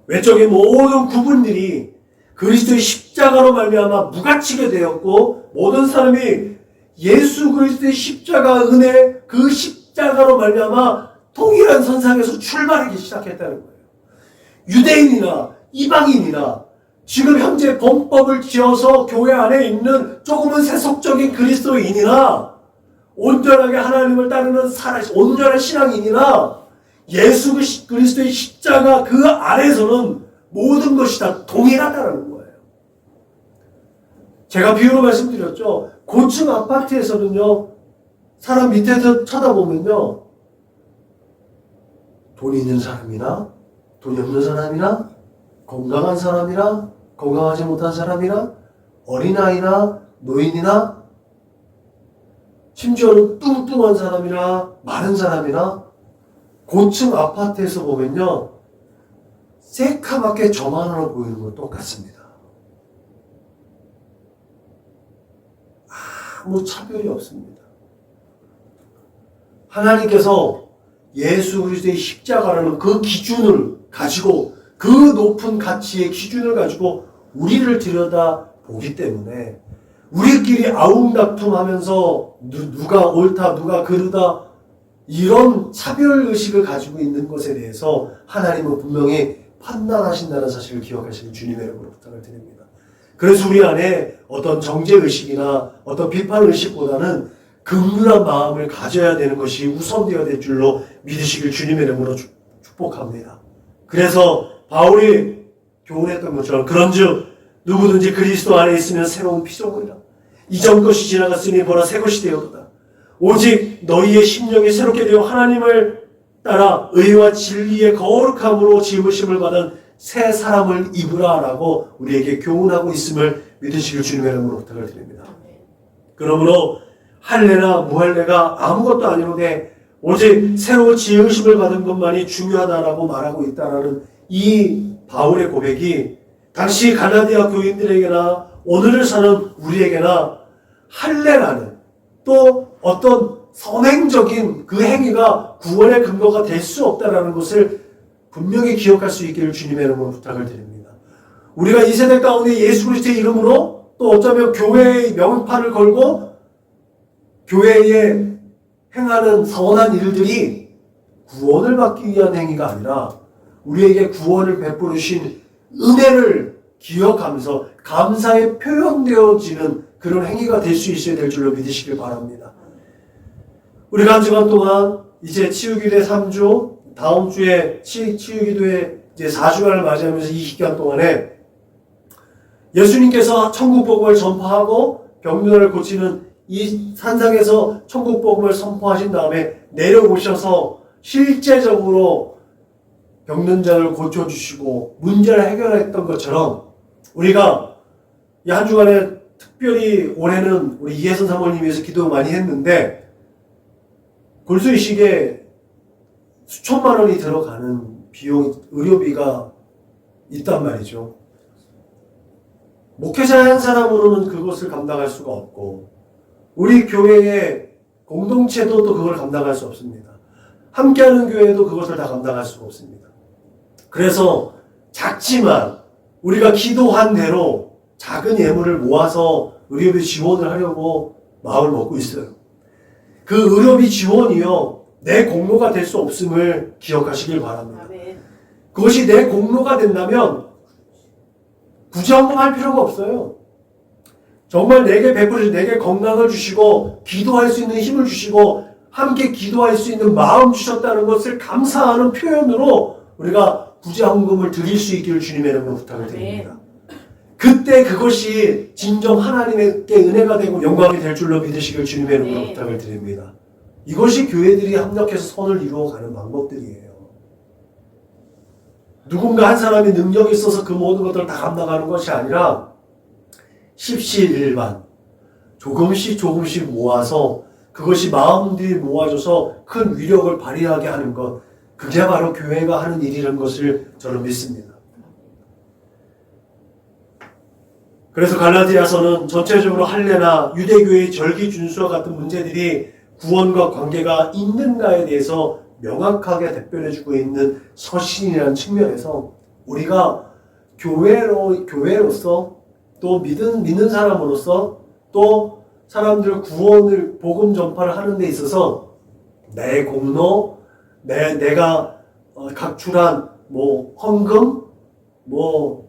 외적인 모든 구분들이 그리스도의 십자가로 말미암아 무가치게 되었고, 모든 사람이 예수 그리스도의 십자가 은혜, 그 십자가로 말미암아 동일한 선상에서 출발하기 시작했다는 거예요. 유대인이나 이방인이나 지금 현재 범법을 지어서 교회 안에 있는 조금은 세속적인 그리스도인이나 온전하게 하나님을 따르는 온전한 신앙인이나 예수 그리스도의 십자가 그 안에서는 모든 것이 다 동일하다는 거예요. 제가 비유로 말씀드렸죠. 고층 아파트에서는요, 사람 밑에서 쳐다보면요, 돈이 있는 사람이나 돈이 없는 사람이나 건강한 사람이나 건강하지 못한 사람이나 어린아이나 노인이나 심지어는 뚱뚱한 사람이나 마른 사람이나 고층 아파트에서 보면요, 새카맣게 저만으로 보이는 건 똑같습니다. 아무 차별이 없습니다. 하나님께서 예수 그리스도의 십자가라는 그 기준을 가지고, 그 높은 가치의 기준을 가지고 우리를 들여다 보기 때문에 우리끼리 아웅다툼하면서 누가 옳다 누가 그르다 이런 차별의식을 가지고 있는 것에 대해서 하나님은 분명히 판단하신다는 사실을 기억하시는 주님의 이름으로 부탁을 드립니다. 그래서 우리 안에 어떤 정죄의식이나 어떤 비판의식보다는 긍휼한 마음을 가져야 되는 것이 우선되어야 될 줄로 믿으시길 주님의 이름으로 축복합니다. 그래서 바울이 교훈했던 것처럼 그런즉 누구든지 그리스도 안에 있으면 새로운 피조물이라. 이전 것이 지나갔으니 보라 새 것이 되었도다. 오직 너희의 심령이 새롭게 되어 하나님을 따라 의와 진리의 거룩함으로 지으심을 받은 새 사람을 입으라라고 우리에게 교훈하고 있음을 믿으시길 주님의 이름으로 부탁을 드립니다. 그러므로 할례나 무할례가 아무것도 아니로되 오직 새로 지으심을 받은 것만이 중요하다라고 말하고 있다라는 이 바울의 고백이 당시 갈라디아 교인들에게나 오늘을 사는 우리에게나 할례라는 또 어떤 선행적인 그 행위가 구원의 근거가 될 수 없다라는 것을 분명히 기억할 수 있기를 주님의 이름으로 부탁을 드립니다. 우리가 이 세대 가운데 예수 그리스도의 이름으로 또 어쩌면 교회의 명판을 걸고 교회에 행하는 선한 일들이 구원을 받기 위한 행위가 아니라 우리에게 구원을 베풀으신 은혜를 기억하면서 감사에 표현되어지는 그런 행위가 될 수 있어야 될 줄로 믿으시길 바랍니다. 우리가 한 주간 동안 이제 치유기도의 3주, 다음 주에 치유기도의 이제 4주간을 맞이하면서 이 기간 동안에 예수님께서 천국 복음을 전파하고 병들을 고치는 이 산상에서 천국 복음을 선포하신 다음에 내려오셔서 실제적으로 병든 자를 고쳐주시고 문제를 해결했던 것처럼 우리가 이 한 주간에 특별히 올해는 우리 이혜선 사모님 위해서 기도 많이 했는데 골수이식에 수천만 원이 들어가는 비용, 의료비가 있단 말이죠. 목회자 한 사람으로는 그것을 감당할 수가 없고 우리 교회의 공동체도 또 그걸 감당할 수 없습니다. 함께하는 교회도 그것을 다 감당할 수가 없습니다. 그래서 작지만 우리가 기도한 대로 작은 예물을 모아서 의료비 지원을 하려고 마음을 먹고 있어요. 그 의료비 지원이요, 내 공로가 될 수 없음을 기억하시길 바랍니다. 아멘. 그것이 내 공로가 된다면 부정할 필요가 없어요. 정말 내게 베풀으시고 내게 건강을 주시고 기도할 수 있는 힘을 주시고 함께 기도할 수 있는 마음 주셨다는 것을 감사하는 표현으로 우리가 부자헌금을 드릴 수 있기를 주님의 이름으로 부탁을 드립니다. 그때 그것이 진정 하나님께 은혜가 되고 영광이 될 줄로 믿으시길 주님의 이름으로 부탁을 드립니다. 이것이 교회들이 합력해서 선을 이루어가는 방법들이에요. 누군가 한 사람이 능력이 있어서 그 모든 것들을 다 감당하는 것이 아니라 십시일반 조금씩 모아서 그것이 마음들이 모아져서 큰 위력을 발휘하게 하는 것, 그게 바로 교회가 하는 일이라는 것을 저는 믿습니다. 그래서 갈라디아서는 전체적으로 할례나 유대교의 절기 준수와 같은 문제들이 구원과 관계가 있는가에 대해서 명확하게 대변해주고 있는 서신이라는 측면에서 우리가 교회로서 또 믿는 사람으로서 또 사람들 구원을 복음 전파를 하는 데 있어서 내 공로, 내가 각출한 헌금,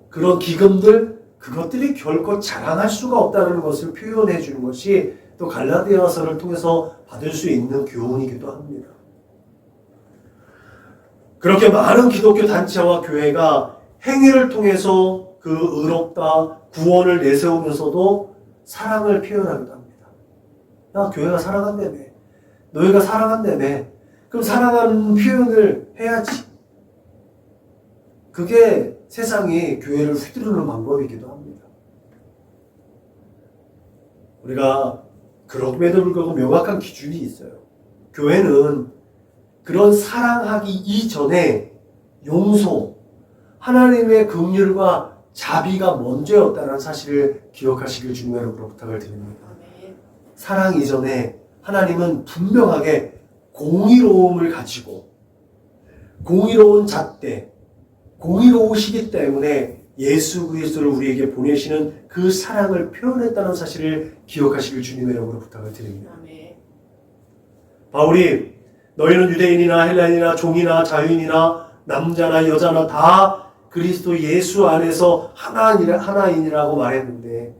그런 기금들, 그것들이 결코 자랑할 수가 없다는 것을 표현해 주는 것이 또 갈라디아서를 통해서 받을 수 있는 교훈이기도 합니다. 그렇게 많은 기독교 단체와 교회가 행위를 통해서 그 의롭다 구원을 내세우면서도 사랑을 표현하기도 합니다. 야, 교회가 사랑한다며. 너희가 사랑한다며. 그럼 사랑하는 표현을 해야지. 그게 세상이 교회를 휘두르는 방법이기도 합니다. 우리가 그럼에도 불구하고 명확한 기준이 있어요. 교회는 그런 사랑하기 이전에 용서, 하나님의 긍휼과 자비가 먼저였다는 사실을 기억하시길 주님의 이름으로 부탁을 드립니다. 사랑 이전에 하나님은 분명하게 공의로움을 가지고 공의로운 잣대, 공의로우시기 때문에 예수 그리스도를 우리에게 보내시는 그 사랑을 표현했다는 사실을 기억하시길 주님의 이름으로 부탁을 드립니다. 바울이 너희는 유대인이나 헬라인이나 종이나 자유인이나 남자나 여자나 다 그리스도 예수 안에서 하나인이라고 말했는데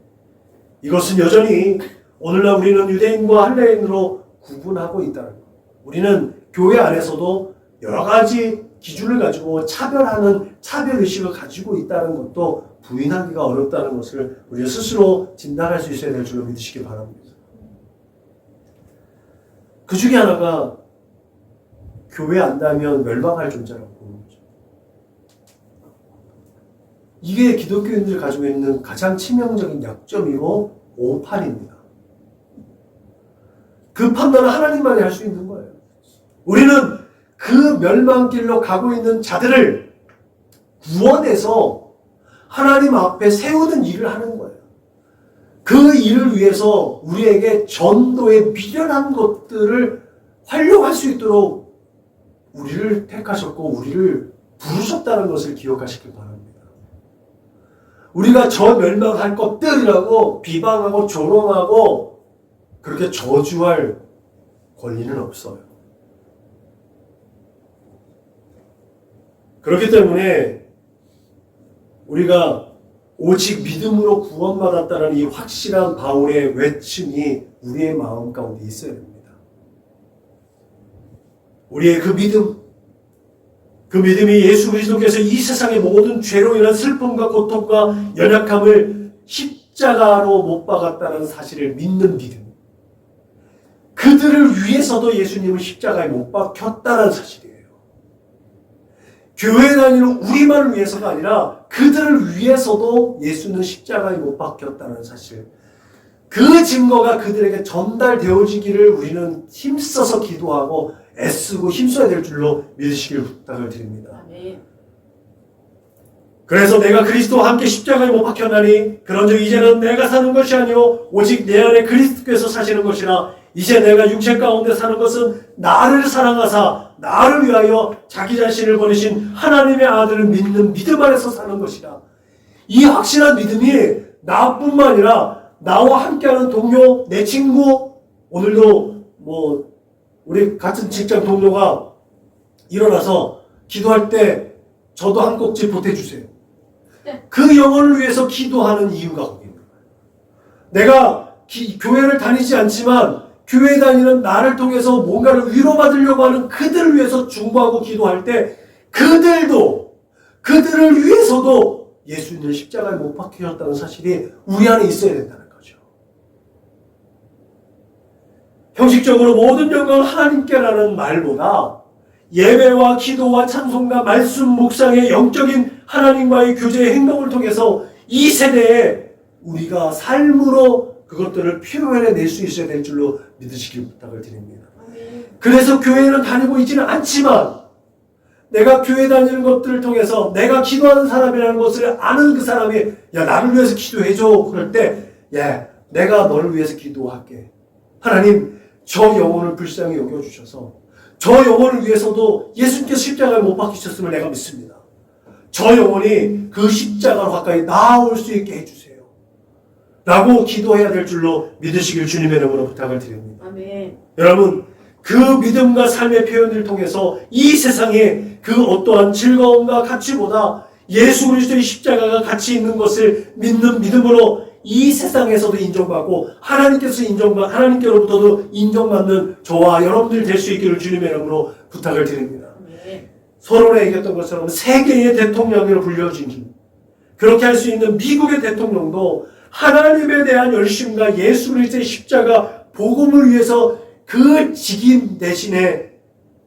이것은 여전히 오늘날 우리는 유대인과 헬라인으로 구분하고 있다는 것. 우리는 교회 안에서도 여러 가지 기준을 가지고 차별하는 차별의식을 가지고 있다는 것도 부인하기가 어렵다는 것을 우리가 스스로 진단할 수 있어야 될 줄로 믿으시기 바랍니다. 그 중에 하나가 교회 안 다니면 멸망할 존재라고 보는 거죠. 이게 기독교인들이 가지고 있는 가장 치명적인 약점이고 오판입니다. 그 판단은 하나님만이 할 수 있는 거예요. 우리는 그 멸망길로 가고 있는 자들을 구원해서 하나님 앞에 세우는 일을 하는 거예요. 그 일을 위해서 우리에게 전도에 미련한 것들을 활용할 수 있도록 우리를 택하셨고 우리를 부르셨다는 것을 기억하시길 바랍니다. 우리가 저 멸망할 것들이라고 비방하고 조롱하고 그렇게 저주할 권리는 없어요. 그렇기 때문에 우리가 오직 믿음으로 구원받았다는 이 확실한 바울의 외침이 우리의 마음 가운데 있어야 됩니다. 우리의 그 믿음이 예수 그리스도께서 이 세상의 모든 죄로 인한 슬픔과 고통과 연약함을 십자가로 못 박았다는 사실을 믿는 믿음. 그들을 위해서도 예수님을 십자가에 못 박혔다는 사실이에요. 교회 다니는 우리만을 위해서가 아니라 그들을 위해서도 예수는 십자가에 못 박혔다는 사실. 그 증거가 그들에게 전달되어지기를 우리는 힘써서 기도하고 애쓰고 힘써야 될 줄로 믿으시길 부탁을 드립니다. 아멘. 그래서 내가 그리스도와 함께 십자가에 못 박혔나니 그런즉 이제는 내가 사는 것이 아니요 오직 내 안에 그리스도께서 사시는 것이라 이제 내가 육체 가운데 사는 것은 나를 사랑하사 나를 위하여 자기 자신을 보내신 하나님의 아들을 믿는 믿음 안에서 사는 것이라. 이 확실한 믿음이 나뿐만 아니라 나와 함께하는 동료, 내 친구, 오늘도 우리 같은 직장 동료가 일어나서 기도할 때 저도 한 꼭지 보태주세요. 그 영혼을 위해서 기도하는 이유가 거기 있는 거예요. 내가 교회를 다니지 않지만 교회 다니는 나를 통해서 뭔가를 위로받으려고 하는 그들을 위해서 중보하고 기도할 때 그들을 위해서도 예수님을 십자가에 못 박히셨다는 사실이 우리 안에 있어야 된다는 거죠. 형식적으로 모든 영광을 하나님께라는 말보다 예배와 기도와 찬송과 말씀 묵상의 영적인 하나님과의 교제의 행동을 통해서 이 세대에 우리가 삶으로 그것들을 표현해낼 수 있어야 될 줄로 믿으시길 부탁을 드립니다. 그래서 교회는 다니고 있지는 않지만 내가 교회 다니는 것들을 통해서 내가 기도하는 사람이라는 것을 아는 그 사람이 야 나를 위해서 기도해줘 그럴 때 야 내가 너를 위해서 기도할게. 하나님 저 영혼을 불쌍히 여겨주셔서 저 영혼을 위해서도 예수님께서 십자가에 못 박히셨음을 내가 믿습니다. 저 영혼이 그 십자가로 가까이 나아올 수 있게 해주세요. 라고 기도해야 될 줄로 믿으시길 주님의 이름으로 부탁을 드립니다. 아멘. 여러분 그 믿음과 삶의 표현을 통해서 이 세상에 그 어떠한 즐거움과 가치보다 예수 그리스도의 십자가가 가치 있는 것을 믿는 믿음으로 이 세상에서도 인정받고 하나님께로부터도 인정받는 저와 여러분들 될 수 있기를 주님의 이름으로 부탁을 드립니다. 아멘. 서론에 얘기했던 것처럼 세계의 대통령으로 불려진 힘, 그렇게 할 수 있는 미국의 대통령도 하나님에 대한 열심과 예수 그리스도의 십자가 복음을 위해서 그 직임 대신에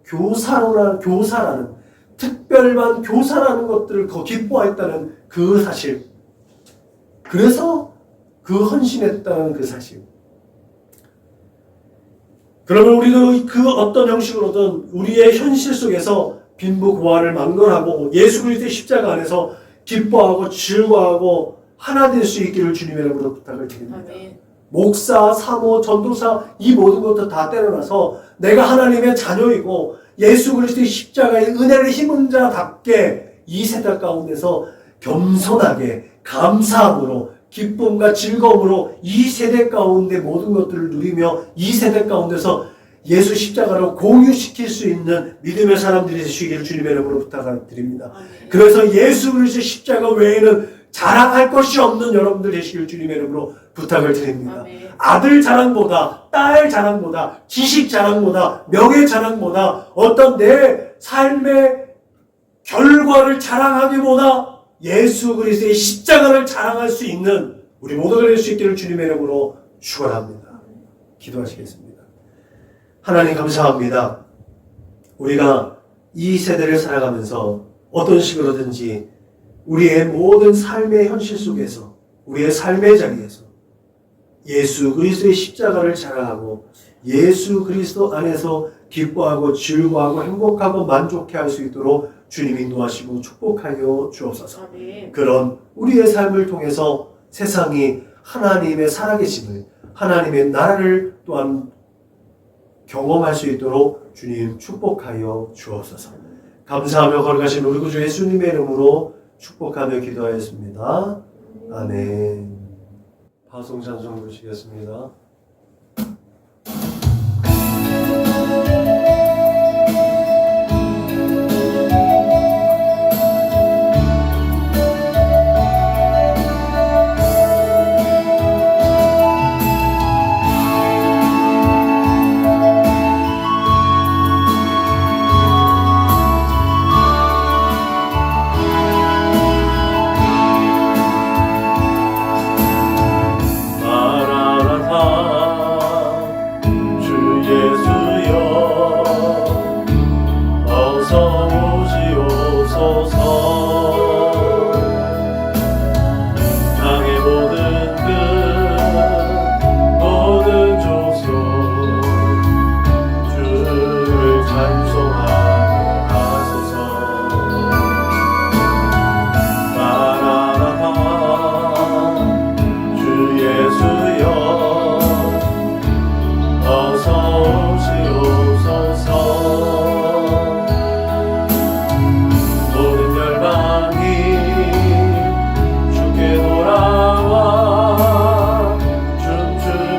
교사라는 특별한 교사라는 것들을 더 기뻐했다는 그 사실, 그래서 그 헌신했다는 그 사실. 그러면 우리도 그 어떤 형식으로든 우리의 현실 속에서 빈부고아를 막론하고 예수 그리스도의 십자가 안에서 기뻐하고 즐거워하고 하나 될 수 있기를 주님의 이름으로 부탁을 드립니다. 아멘. 목사, 사모, 전도사 이 모든 것도 다 때려놔서 내가 하나님의 자녀이고 예수 그리스도의 십자가의 은혜를 힘은 자답게 이 세대 가운데서 겸손하게 감사함으로 기쁨과 즐거움으로 이 세대 가운데 모든 것들을 누리며 이 세대 가운데서 예수 십자가로 공유시킬 수 있는 믿음의 사람들이 되시기를 주님의 이름으로 부탁을 드립니다. 그래서 예수 그리스도의 십자가 외에는 자랑할 것이 없는 여러분들 되시길 주님의 이름으로 부탁을 드립니다. 아멘. 아들 자랑보다 딸 자랑보다 지식 자랑보다 명예 자랑보다 어떤 내 삶의 결과를 자랑하기보다 예수 그리스도의 십자가를 자랑할 수 있는 우리 모두가 될 수 있기를 주님의 이름으로 축원합니다. 기도하시겠습니다. 하나님 감사합니다. 우리가 이 세대를 살아가면서 어떤 식으로든지 우리의 모든 삶의 현실 속에서 우리의 삶의 자리에서 예수 그리스도의 십자가를 자랑하고 예수 그리스도 안에서 기뻐하고 즐거워하고 행복하고 만족해할 수 있도록 주님 인도하시고 축복하여 주옵소서. 아멘. 그런 우리의 삶을 통해서 세상이 하나님의 살아계심을 하나님의 나라를 또한 경험할 수 있도록 주님 축복하여 주옵소서. 감사하며 걸어가신 우리 구주 예수님의 이름으로 축복하며 기도하였습니다. 아멘. 파송 찬송 부르시겠습니다.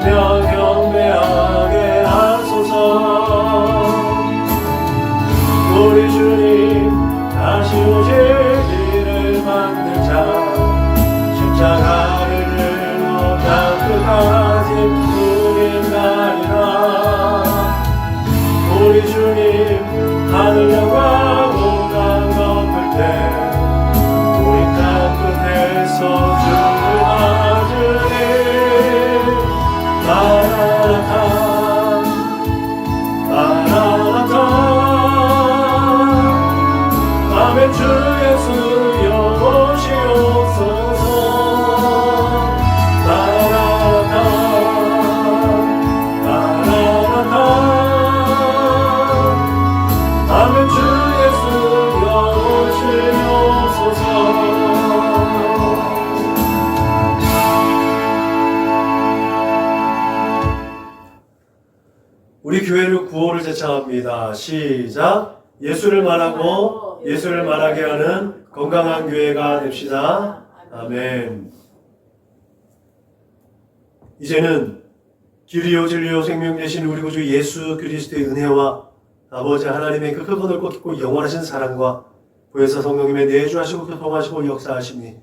명 경배하게 하소서. 우리 주님 다시 오실 길을 만들자. 십자가를 들고 땅 끝까지 누린다리라. 우리 주님 하늘 영광 온갖 덮을 때 우리 땅 끝에서 주를 맞으니 마라나타 마라나타. 아멘. 주 예수여 오시옵소서. 마라나타 마라나타. 아멘. 주 예수여 오시옵소서. 우리 교회를 구호를 제창합니다. 시작. 예수를 말하고 예수를 말하게 하는 건강한 교회가 됩시다. 아멘. 이제는 길이요 진리요 생명 되신 우리 구주 예수 그리스도의 은혜와 아버지 하나님의 그 크고 넓고 깊고 영원하신 사랑과 보혜사 성령님의 내주하시고 교통하시고 역사하심이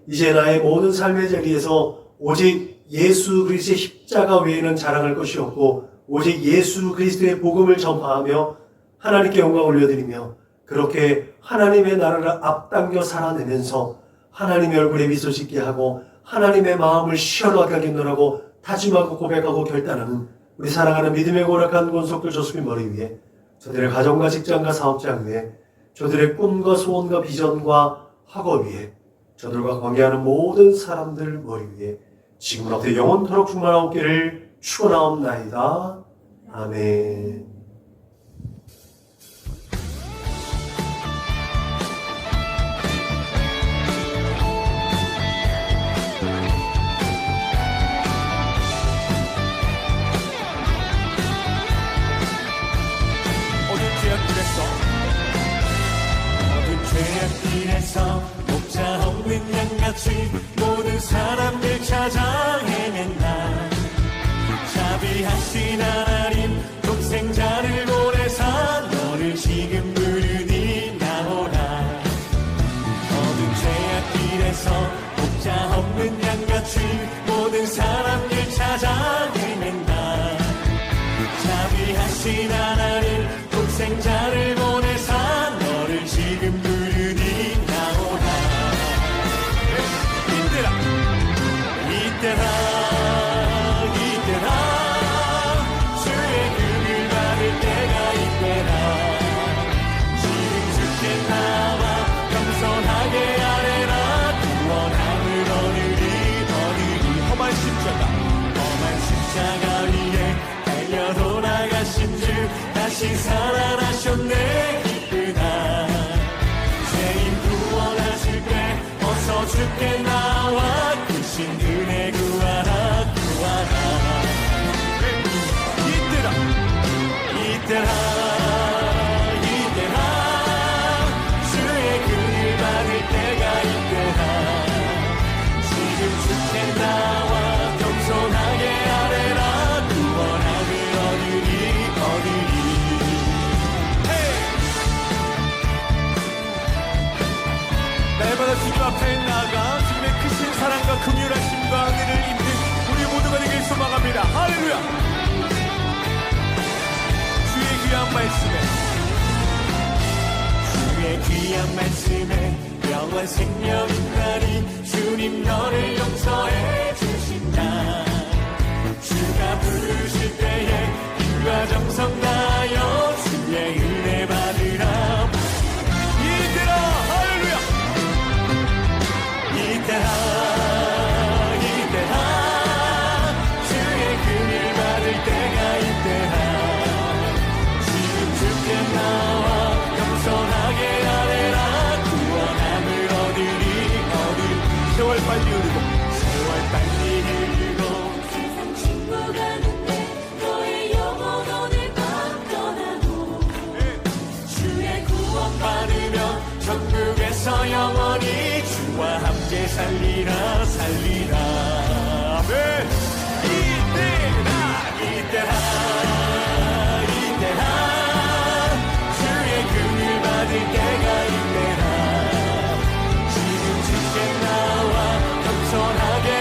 이제 나의 모든 삶의 자리에서 오직 예수 그리스도의 십자가 외에는 자랑할 것이 없고 오직 예수 그리스도의 복음을 전파하며 하나님께 영광 올려드리며 그렇게 하나님의 나라를 앞당겨 살아내면서 하나님의 얼굴에 미소 짓게 하고 하나님의 마음을 시원하게 하겠노라고 다짐하고 고백하고 결단하는 우리 사랑하는 믿음의 고락한 권속들 조수빈 머리 위에 저들의 가정과 직장과 사업장 위에 저들의 꿈과 소원과 비전과 학업 위에 저들과 관계하는 모든 사람들 머리 위에 지금부터 영원토록 충만하옵기를 축원하옵나이다. 아멘. 죄악길에서 목자 없는 양같이 모든 사람들 찾아 헤맨다. 자비하신 하나님 독생자를 보내사 너를 지금 부르니 나오라. 어두운 죄악길에서 목자 없는 양같이 모든 사람들 찾아 헤맨다. 자비하신 하나님 독생자를 보내사 너를 지금 부르니 나오라. 이때라 주의 긍휼 받을 때가 이때라. 지금 주께 나와 겸손하게 아뢰라. 구원함을 얻으리. 험한 십자가 위에 달려 돌아가신 주 다시 살아나셨네. 기쁘다. 죄인 구원하실 때 어서 주께 나와 크신 은혜 구하라. 이때라 주의 긍휼 받을 때가 이때라. 지금 주께 나와 겸손하게 아뢰라. 구원함을 얻으리. 날마다 주님 앞에 나아가 주님의 크신 사랑과 긍휼하심과 은혜를 입는 우리 모두가 되길 소망합니다. 할렐루야. 주의 귀한 말씀에 영원 생명 있나니 주님 너를 용서해 주신다. 주가 부르실 때에 힘과 정성 다하여 주의 은혜 받으라. 이때라 할렐루야. 이때라 주의 긍휼 받을 때가 이때라. 주께 나와 겸손하게 아뢰라. 구원함을 얻으리. 나게